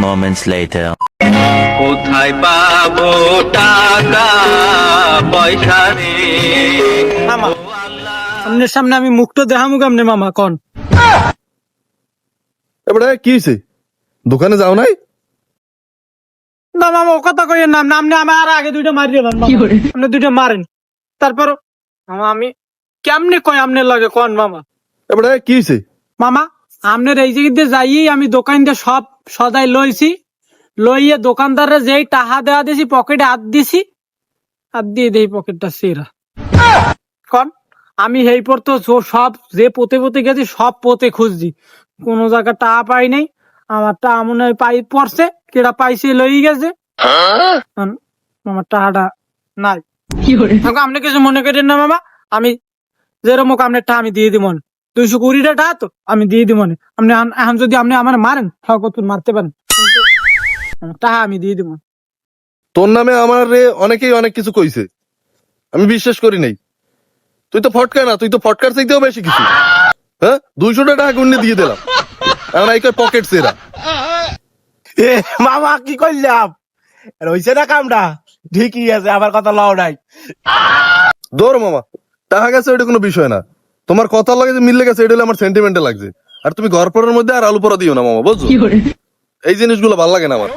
moments later. কোথায় পাবো টাকা পয়সা রে মামা আপনার সামনে আমি মুখটা দেখামু কেমনে মামা কোন এবারে কি হয়েছে? দোকানে যাও নাই? না মামা ও কথা কইেন না আপনি আমার আর আগে দুইটা মারি দিলেন আপনি দুইটা মারেন তারপর মামা আমি কেমনে কই আপনার লাগে কোন মামা এবারে কি হয়েছে? মামা আপনার এই জায়গাতে যাইয়েই আমি দোকান দিয়ে সব সদাই লইছি লইয়ে দোকানদারে যেই টাকা দেওয়া দিছি পকেটে হাত দিছি হাত দিয়ে দেই পকেটটা সেরা কন আমি এই পর তো সব যে পোতে পোতে গেছি সব পোতে খুঁজছি কোন জায়গা টাকা পাই নাই আমার টাকা মনে হয় পাই পড়ছে কেটা পাইছে লই গেছে আমার টাকাটা নাই আপনি কিছু মনে করেন না মামা আমি যেরকম আপনার টাকা আমি দিয়ে দিব 220 টাকা তো আমি দিয়ে দিব আপনি এখন যদি আপনি আমার মারেন কত মারতে পারেন টাকা আমি দিয়ে দিব তোর নামে আমার রে অনেকেই অনেক কিছু কইছে, আমি বিশ্বাস করি নাই। তুই তো ফটকা না, তুই তো ফটকার চাইতেও বেশি কিছু। হ্যাঁ, 200 টাকা গুণে দিয়ে দিলাম, এখন এই পকেট সেরা। এ মামা কি করলাম হইছে না কামটা ঠিকই আছে আমার কথা লও নাই দৌড় মামা, টাকা গেছে ওইটা কোনো বিষয় না, তোমার কথা লাগে যে মিললে গেছে এটা হলে আমার সেন্টিমেন্টে লাগছে। আর তুমি ঘর পড়ার মধ্যে আর আলু পড়া দিও না মামা, বুঝছো? এই জিনিসগুলো ভালো লাগে না আমার।